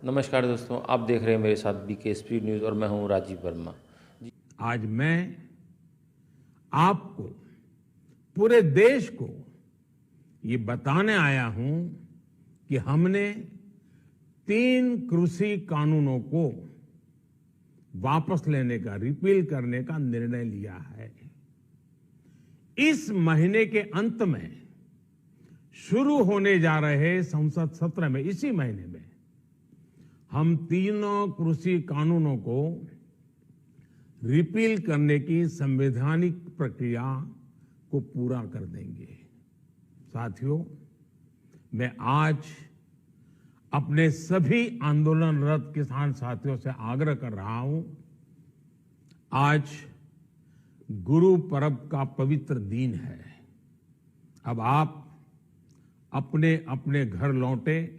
नमस्कार दोस्तों, आप देख रहे हैं मेरे साथ बीके स्पीड न्यूज़ और मैं हूं राजीव वर्मा। आज मैं आपको, पूरे देश को ये बताने आया हूं कि हमने 3 कृषि कानूनों को वापस लेने का, रिपील करने का निर्णय लिया है। इस महीने के अंत में शुरू होने जा रहे संसद सत्र में, इसी महीने में हम तीनों कृषि कानूनों को रिपील करने की संवैधानिक प्रक्रिया को पूरा कर देंगे। साथियों, मैं आज अपने सभी आंदोलनरत किसान साथियों से आग्रह कर रहा हूं, आज गुरु पर्व का पवित्र दिन है। अब आप अपने अपने घर लौटे,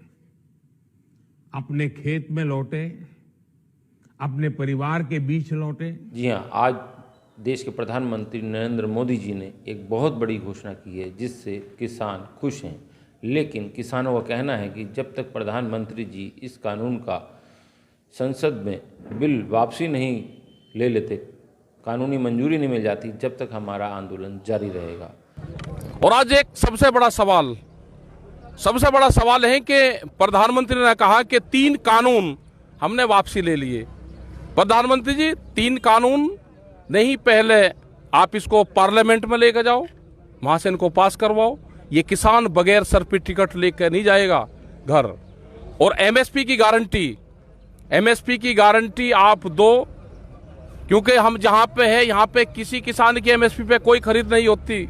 अपने खेत में लौटे, अपने परिवार के बीच लौटे। जी हाँ, आज देश के प्रधानमंत्री नरेंद्र मोदी जी ने एक बहुत बड़ी घोषणा की है जिससे किसान खुश हैं, लेकिन किसानों का कहना है कि जब तक प्रधानमंत्री जी इस कानून का संसद में बिल वापसी नहीं ले लेते, कानूनी मंजूरी नहीं मिल जाती, जब तक हमारा आंदोलन जारी रहेगा। और आज एक सबसे बड़ा सवाल है कि प्रधानमंत्री ने कहा कि 3 कानून हमने वापसी ले लिए। प्रधानमंत्री जी, 3 कानून नहीं, पहले आप इसको पार्लियामेंट में लेकर जाओ, वहां से इनको पास करवाओ। ये किसान बगैर सर पे टिकट लेकर नहीं जाएगा घर। और एमएसपी की गारंटी आप दो, क्योंकि हम जहां पे है यहाँ पे किसी किसान की एमएसपी पे कोई खरीद नहीं होती।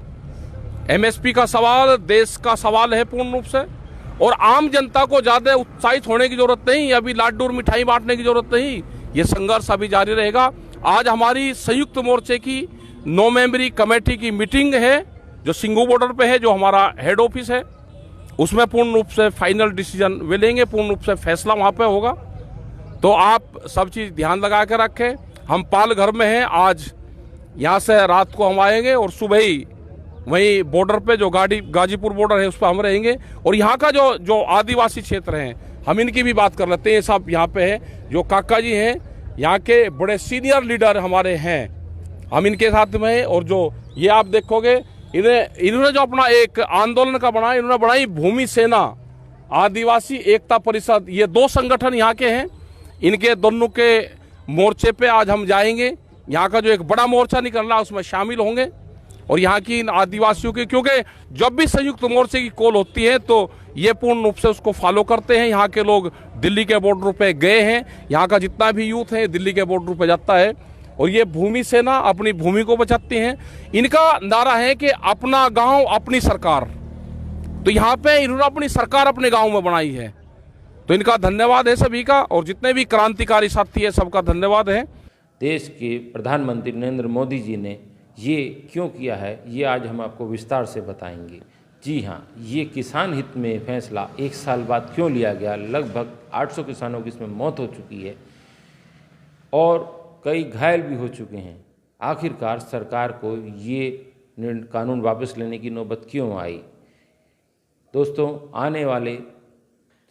एमएसपी का सवाल देश का सवाल है पूर्ण रूप से, और आम जनता को ज्यादा उत्साहित होने की जरूरत नहीं, अभी लाडू और मिठाई बांटने की जरूरत नहीं। ये संघर्ष अभी जारी रहेगा। आज हमारी संयुक्त मोर्चे की 9 मेंबरी कमेटी की मीटिंग है जो सिंगू बॉर्डर पे है, जो हमारा हेड ऑफिस है। उसमें पूर्ण रूप से फाइनल डिसीजन वे लेंगे, पूर्ण रूप से फैसला वहां पे होगा। तो आप सब चीज ध्यान लगा के रखें। हम पाल घर में हैं, आज यहाँ से रात को हम आएंगे और सुबह ही वहीं बॉर्डर पे जो गाजीपुर बॉर्डर है उस पर हम रहेंगे। और यहाँ का जो आदिवासी क्षेत्र हैं, हम इनकी भी बात कर लेते हैं। सब यहाँ पे हैं, जो काका जी हैं, यहाँ के बड़े सीनियर लीडर हमारे हैं, हम इनके साथ में हैं। और जो ये आप देखोगे, इन्होंने जो अपना एक आंदोलन का बनाया, इन्होंने बनाई भूमि सेना आदिवासी एकता परिषद। ये 2 संगठन यहाँ के हैं, इनके दोनों के मोर्चे पे आज हम जाएंगे। यहाँ का जो एक बड़ा मोर्चा निकल रहा है उसमें शामिल होंगे, और यहाँ की इन आदिवासियों की, क्योंकि जब भी संयुक्त मोर्चे की कॉल होती है तो ये पूर्ण रूप से उसको फॉलो करते हैं। यहाँ के लोग दिल्ली के बॉर्डर पे गए हैं, यहाँ का जितना भी यूथ है दिल्ली के बॉर्डर पे जाता है। और ये भूमि सेना अपनी भूमि को बचाती हैं। इनका नारा है कि अपना गांव अपनी सरकार। तो यहाँ पे इन्होंने अपनी सरकार अपने गाँव में बनाई है, तो इनका धन्यवाद है सभी का, और जितने भी क्रांतिकारी साथी है सबका धन्यवाद है। देश के प्रधानमंत्री नरेंद्र मोदी जी ने ये क्यों किया है, ये आज हम आपको विस्तार से बताएंगे। जी हाँ, ये किसान हित में फैसला 1 साल बाद क्यों लिया गया। लगभग 800 किसानों की इसमें मौत हो चुकी है और कई घायल भी हो चुके हैं। आखिरकार सरकार को ये कानून वापस लेने की नौबत क्यों आई। दोस्तों, आने वाले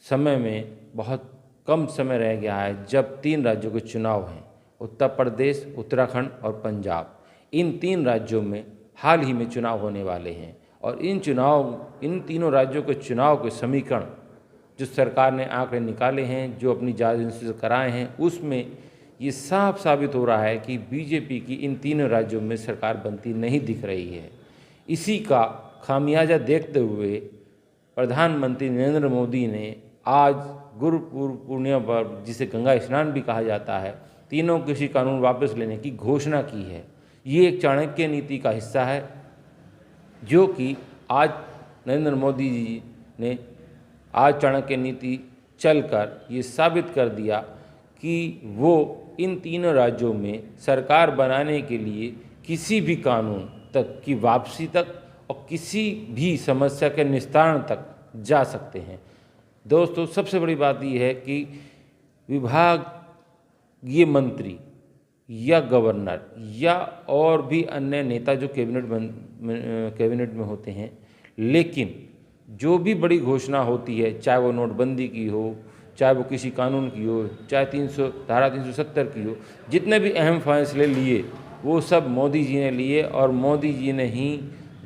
समय में बहुत कम समय रह गया है जब 3 राज्यों के चुनाव हैं, उत्तर प्रदेश, उत्तराखंड और पंजाब। इन 3 राज्यों में हाल ही में चुनाव होने वाले हैं, और इन तीनों राज्यों के चुनाव के समीकरण जो सरकार ने आंकड़े निकाले हैं, जो अपनी जांच एजेंसी से कराए हैं, उसमें ये साफ साबित हो रहा है कि बीजेपी की इन तीनों राज्यों में सरकार बनती नहीं दिख रही है। इसी का खामियाजा देखते हुए प्रधानमंत्री नरेंद्र मोदी ने आज गुरु पूर्णिमा पर, जिसे गंगा स्नान भी कहा जाता है, तीनों कृषि कानून वापस लेने की घोषणा की है। ये एक चाणक्य नीति का हिस्सा है, जो कि आज नरेंद्र मोदी जी ने आज चाणक्य नीति चलकर ये साबित कर दिया कि वो इन तीनों राज्यों में सरकार बनाने के लिए किसी भी कानून तक की वापसी तक और किसी भी समस्या के निस्तारण तक जा सकते हैं। दोस्तों, सबसे बड़ी बात यह है कि विभागीय मंत्री या गवर्नर या और भी अन्य नेता जो कैबिनेट में होते हैं, लेकिन जो भी बड़ी घोषणा होती है, चाहे वो नोटबंदी की हो, चाहे वो कृषि कानून की हो, चाहे धारा 370 की हो, जितने भी अहम फैसले लिए वो सब मोदी जी ने लिए और मोदी जी ने ही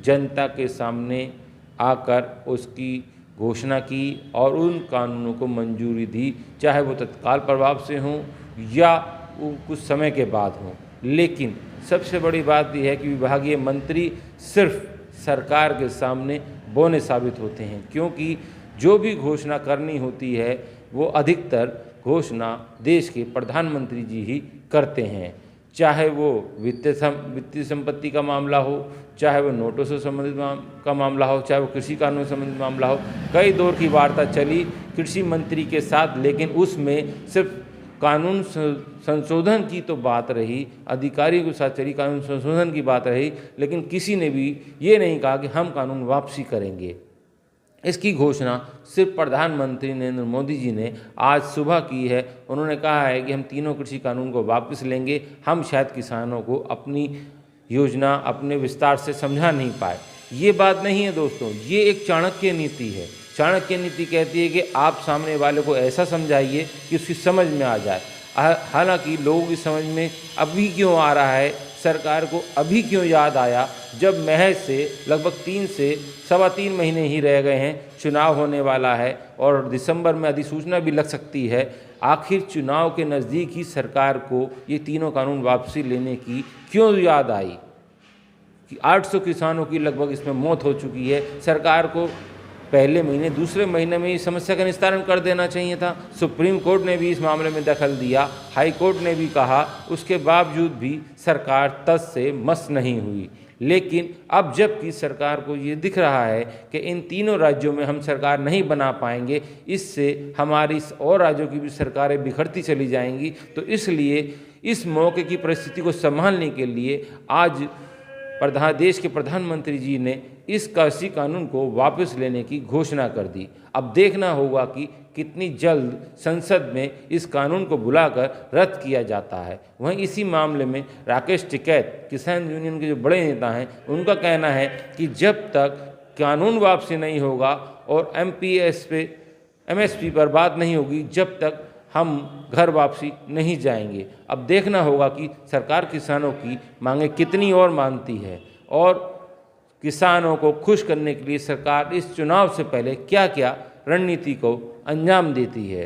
जनता के सामने आकर उसकी घोषणा की और उन कानूनों को मंजूरी दी, चाहे वो तत्काल प्रभाव से हों या वो कुछ समय के बाद हों। लेकिन सबसे बड़ी बात यह है कि विभागीय मंत्री सिर्फ सरकार के सामने बौने साबित होते हैं, क्योंकि जो भी घोषणा करनी होती है वो अधिकतर घोषणा देश के प्रधानमंत्री जी ही करते हैं, चाहे वो वित्तीय संपत्ति का मामला हो, चाहे वो नोटों से संबंधित का मामला हो, चाहे वो कृषि कानून से संबंधित मामला हो। कई दौर की वार्ता चली कृषि मंत्री के साथ, लेकिन उसमें सिर्फ कानून संशोधन की तो बात रही, अधिकारियों के साथ चली कानून संशोधन की बात रही, लेकिन किसी ने भी ये नहीं कहा कि हम कानून वापसी करेंगे। इसकी घोषणा सिर्फ प्रधानमंत्री नरेंद्र मोदी जी ने आज सुबह की है। उन्होंने कहा है कि हम तीनों कृषि कानून को वापस लेंगे। हम शायद किसानों को अपनी योजना अपने विस्तार से समझा नहीं पाए। ये बात नहीं है दोस्तों, ये एक चाणक्य नीति है। चाणक्य नीति कहती है कि आप सामने वाले को ऐसा समझाइए कि उसकी समझ में आ जाए। हालांकि लोगों की समझ में अभी क्यों आ रहा है, सरकार को अभी क्यों याद आया, जब महज से लगभग 3 से सवा 3 महीने ही रह गए हैं, चुनाव होने वाला है और दिसंबर में अधिसूचना भी लग सकती है। आखिर चुनाव के नज़दीक ही सरकार को ये तीनों कानून वापसी लेने की क्यों याद आई कि 800 किसानों की लगभग इसमें मौत हो चुकी है। सरकार को पहले महीने दूसरे महीने में इस समस्या का निस्तारण कर देना चाहिए था। सुप्रीम कोर्ट ने भी इस मामले में दखल दिया, हाई कोर्ट ने भी कहा, उसके बावजूद भी सरकार तस से मस नहीं हुई। लेकिन अब जबकि सरकार को ये दिख रहा है कि इन तीनों राज्यों में हम सरकार नहीं बना पाएंगे, इससे हमारी और राज्यों की भी सरकारें बिखरती चली जाएंगी, तो इसलिए इस मौके की परिस्थिति को संभालने के लिए आज देश के प्रधानमंत्री जी ने इस कृषि कानून को वापस लेने की घोषणा कर दी। अब देखना होगा कि कितनी जल्द संसद में इस कानून को बुलाकर रद्द किया जाता है। वहीं इसी मामले में राकेश टिकैत, किसान यूनियन के जो बड़े नेता हैं, उनका कहना है कि जब तक कानून वापसी नहीं होगा और MSP पर बात नहीं होगी, जब तक हम घर वापसी नहीं जाएंगे। अब देखना होगा कि सरकार किसानों की मांगें कितनी और मानती है और किसानों को खुश करने के लिए सरकार इस चुनाव से पहले क्या क्या रणनीति को अंजाम देती है।